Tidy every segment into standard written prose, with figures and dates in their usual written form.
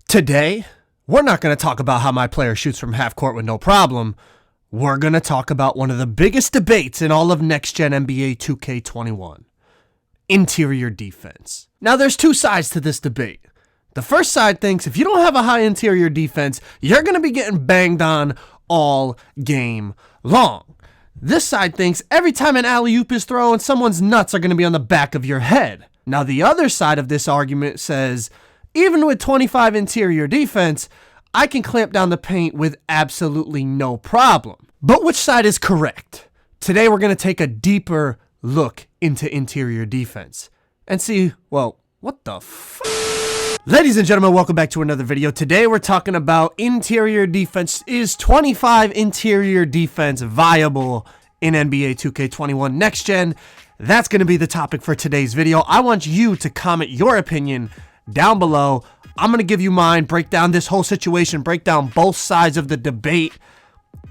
Today, we're not going to talk about how my player shoots from half court with no problem. We're going to talk about one of the biggest debates in all of next-gen NBA 2K21. Interior defense. Now, there's two sides to this debate. The first side thinks if you don't have a high interior defense, you're going to be getting banged on all game long. This side thinks every time an alley-oop is thrown, someone's nuts are going to be on the back of your head. Now, the other side of this argument says, even with 25 interior defense, I can clamp down the paint with absolutely no problem. But which side is correct? Today, we're going to take a deeper look into interior defense and see, well, what the Ladies and gentlemen, welcome back to another video. Today, we're talking about interior defense. Is 25 interior defense viable in NBA 2K21 Next Gen? That's going to be the topic for today's video. I want you to comment your opinion down below. I'm going to give you mine, break down this whole situation, break down both sides of the debate,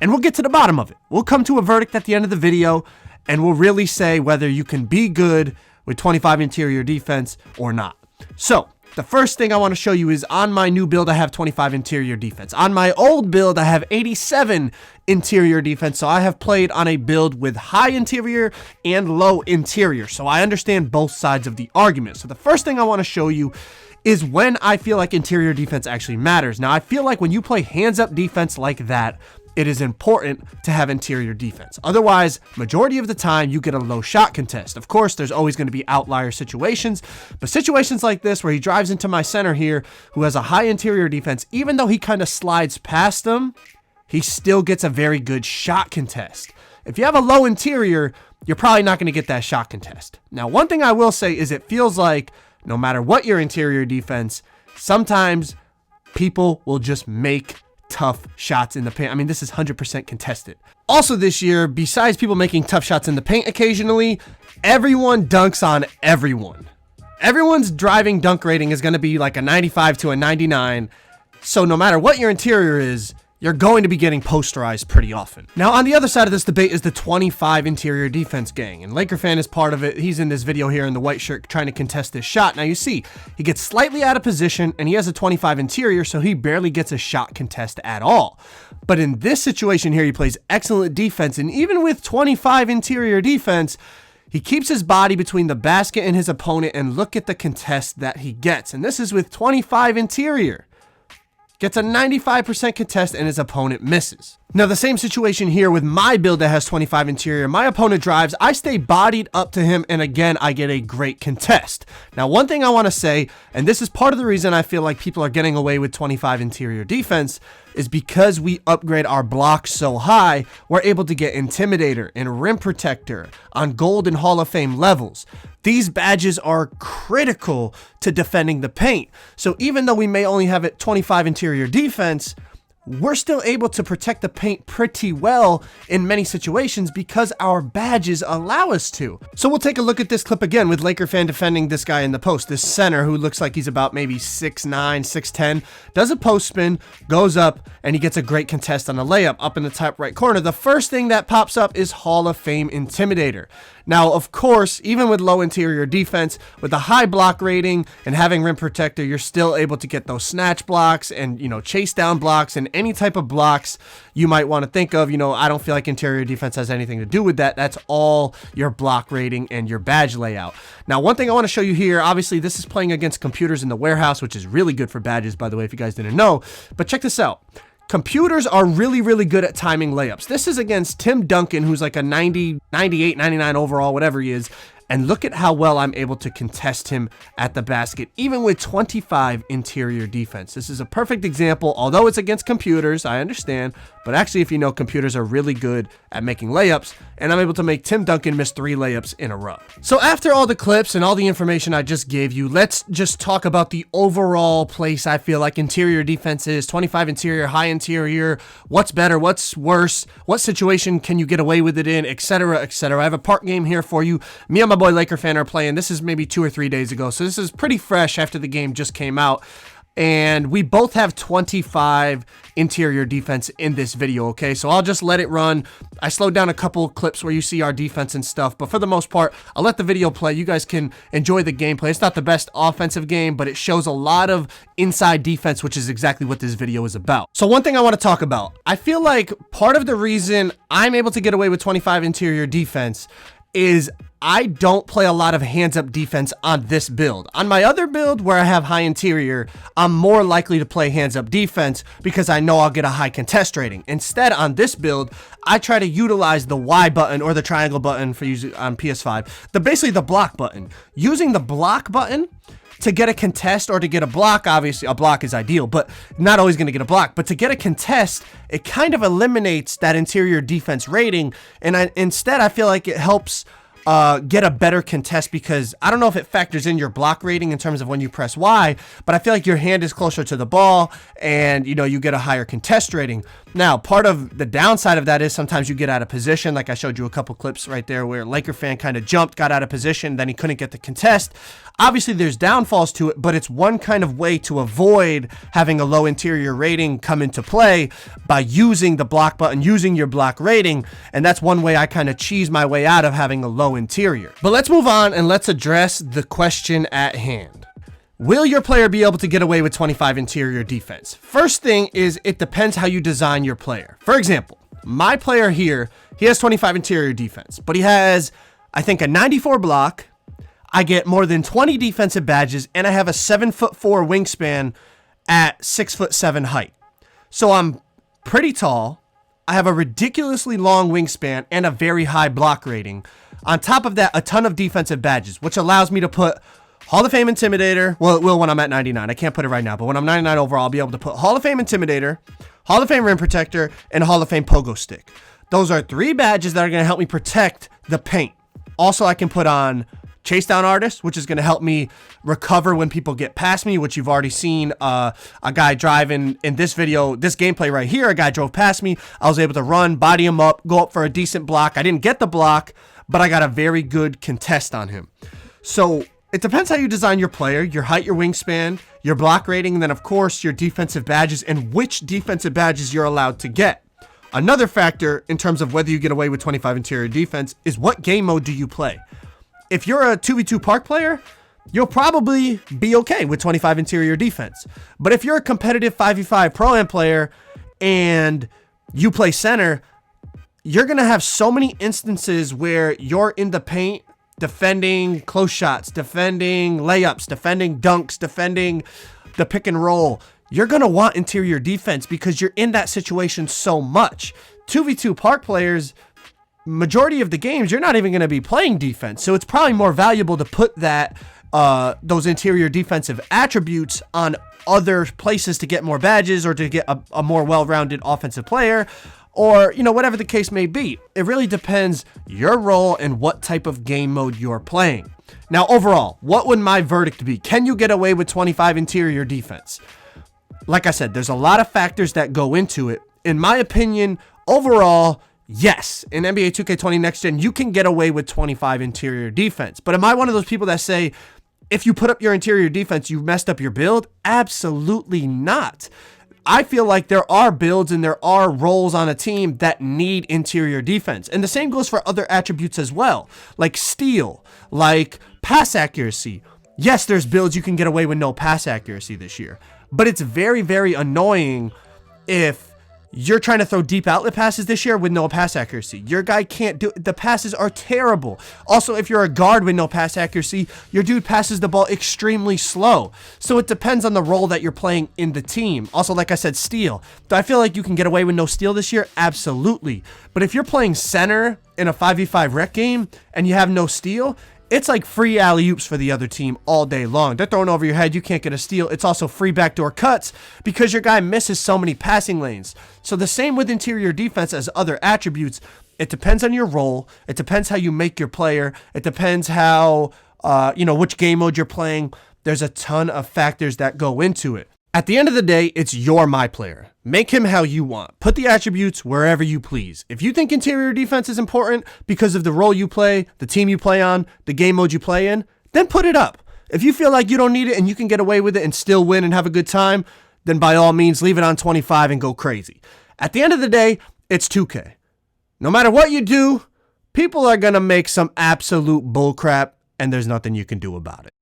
and we'll get to the bottom of it. We'll come to a verdict at the end of the video, and we'll really say whether you can be good with 25 interior defense or not. So, the first thing I want to show you is on my new build, I have 25 interior defense. On my old build, I have 87 interior defense. So I have played on a build with high interior and low interior. So I understand both sides of the argument. So the first thing I want to show you is when I feel like interior defense actually matters. Now, I feel like when you play hands-up defense like that, it is important to have interior defense. Otherwise, majority of the time, you get a low shot contest. Of course, there's always going to be outlier situations, but situations like this where he drives into my center here who has a high interior defense, even though he kind of slides past them, he still gets a very good shot contest. If you have a low interior, you're probably not going to get that shot contest. Now, one thing I will say is it feels like no matter what your interior defense, sometimes people will just make tough shots in the paint. I mean, this is 100% contested. Also this year, besides people making tough shots in the paint occasionally, everyone dunks on everyone. Everyone's driving dunk rating is going to be like a 95 to a 99. So no matter what your interior is, you're going to be getting posterized pretty often. Now, on the other side of this debate is the 25 interior defense gang, and Laker fan is part of it. He's in this video here in the white shirt trying to contest this shot. Now, you see, he gets slightly out of position, and he has a 25 interior, so he barely gets a shot contest at all. But in this situation here, he plays excellent defense, and even with 25 interior defense, he keeps his body between the basket and his opponent, and look at the contest that he gets. And this is with 25 interior. Gets a 95% contest and his opponent misses. Now, the same situation here with my build that has 25 interior. My opponent drives, I stay bodied up to him, and again, I get a great contest. Now, one thing I want to say, and this is part of the reason I feel like people are getting away with 25 interior defense, is because we upgrade our blocks so high, we're able to get Intimidator and Rim Protector on Gold and Hall of Fame levels. These badges are critical to defending the paint. So even though we may only have a 25 interior defense, we're still able to protect the paint pretty well in many situations because our badges allow us to. So we'll take a look at this clip again with Laker fan defending this guy in the post. This center who looks like he's about maybe 6'9", 6'10", does a post spin, goes up, and he gets a great contest on a layup up in the top right corner. The first thing that pops up is Hall of Fame Intimidator. Now, of course, even with low interior defense, with a high block rating and having Rim Protector, you're still able to get those snatch blocks and, chase down blocks and any type of blocks you might want to think of. I don't feel like interior defense has anything to do with that. That's all your block rating and your badge layout. Now, one thing I want to show you here, obviously, this is playing against computers in the warehouse, which is really good for badges, by the way, if you guys didn't know. But check this out. Computers are really, really good at timing layups. This is against Tim Duncan, who's like a 90, 98, 99 overall, whatever he is. And look at how well I'm able to contest him at the basket, even with 25 interior defense. This is a perfect example, although it's against computers, I understand. But actually, if you know, computers are really good at making layups, and I'm able to make Tim Duncan miss 3 layups in a row. So after all the clips and all the information I just gave you, let's just talk about the overall place I feel like interior defense is. 25 interior, high interior, what's better, what's worse, what situation can you get away with it in, etc., etc. I have a part game here for you. Me and my boy Laker fan are playing. This is maybe 2 or 3 days ago, so this is pretty fresh after the game just came out. and we both have 25 interior defense in this video, okay? So I'll just let it run. I slowed down a couple clips where you see our defense and stuff, but for the most part, I'll let the video play. You guys can enjoy the gameplay. It's not the best offensive game, but it shows a lot of inside defense, which is exactly what this video is about. So one thing I want to talk about, I feel like part of the reason I'm able to get away with 25 interior defense is I don't play a lot of hands-up defense on this build. On my other build where I have high interior, I'm more likely to play hands-up defense because I know I'll get a high contest rating. Instead, on this build, I try to utilize the Y button or the triangle button for using on PS5, basically the block button. Using the block button to get a contest or to get a block, obviously a block is ideal, but not always going to get a block. But to get a contest, it kind of eliminates that interior defense rating, and instead I feel like it helps get a better contest, because I don't know if it factors in your block rating in terms of when you press Y, but I feel like your hand is closer to the ball and, you know, you get a higher contest rating. Now, part of the downside of that is sometimes you get out of position. Like I showed you a couple clips right there where Laker fan kind of jumped, got out of position, then he couldn't get the contest. Obviously, there's downfalls to it, but it's one kind of way to avoid having a low interior rating come into play by using the block button, using your block rating, and that's one way I kind of cheese my way out of having a low interior. But let's move on and let's address the question at hand. Will your player be able to get away with 25 interior defense? First thing is, it depends how you design your player. For example, my player here, he has 25 interior defense, but he has, I think, a 94 block. I get more than 20 defensive badges, and I have a 7'4" wingspan at 6'7" height. So I'm pretty tall. I have a ridiculously long wingspan and a very high block rating. On top of that, a ton of defensive badges, which allows me to put Hall of Fame Intimidator. Well, it will when I'm at 99. I can't put it right now, but when I'm 99 overall, I'll be able to put Hall of Fame Intimidator, Hall of Fame Rim Protector, and Hall of Fame Pogo Stick. Those are 3 badges that are going to help me protect the paint. Also, I can put on Chase Down Artist, which is going to help me recover when people get past me, which you've already seen a guy driving in this video, this gameplay right here. A guy drove past me. I was able to run, body him up, go up for a decent block. I didn't get the block, but I got a very good contest on him. So it depends how you design your player, your height, your wingspan, your block rating, and then of course your defensive badges and which defensive badges you're allowed to get. Another factor in terms of whether you get away with 25 interior defense is what game mode do you play. If you're a 2v2 park player, you'll probably be okay with 25 interior defense. But if you're a competitive 5v5 Pro-Am player and you play center, you're going to have so many instances where you're in the paint defending close shots, defending layups, defending dunks, defending the pick and roll. You're going to want interior defense because you're in that situation so much. 2v2 park players, majority of the games, you're not even going to be playing defense. So it's probably more valuable to put that those interior defensive attributes on other places to get more badges or to get a more well-rounded offensive player, or, you know, whatever the case may be. It really depends your role and what type of game mode you're playing. Now, overall, what would my verdict be? Can you get away with 25 interior defense? Like I said, there's a lot of factors that go into it. In my opinion, overall, yes, in NBA 2K20 Next Gen, you can get away with 25 interior defense. But am I one of those people that say, if you put up your interior defense, you messed up your build? Absolutely not. I feel like there are builds and there are roles on a team that need interior defense. And the same goes for other attributes as well, like steal, like pass accuracy. Yes, there's builds you can get away with no pass accuracy this year, but it's very, very annoying if you're trying to throw deep outlet passes this year with no pass accuracy. Your guy can't do it. The passes are terrible. Also, if you're a guard with no pass accuracy, your dude passes the ball extremely slow. So it depends on the role that you're playing in the team. Also, like I said, steal. Do I feel like you can get away with no steal this year? Absolutely. But if you're playing center in a 5v5 rec game and you have no steal, it's like free alley-oops for the other team all day long. They're throwing over your head. You can't get a steal. It's also free backdoor cuts because your guy misses so many passing lanes. So the same with interior defense as other attributes. It depends on your role. It depends how you make your player. It depends how, which game mode you're playing. There's a ton of factors that go into it. At the end of the day, it's your my player. Make him how you want. Put the attributes wherever you please. If you think interior defense is important because of the role you play, the team you play on, the game mode you play in, then put it up. If you feel like you don't need it and you can get away with it and still win and have a good time, then by all means, leave it on 25 and go crazy. At the end of the day, it's 2K. No matter what you do, people are going to make some absolute bullcrap, and there's nothing you can do about it.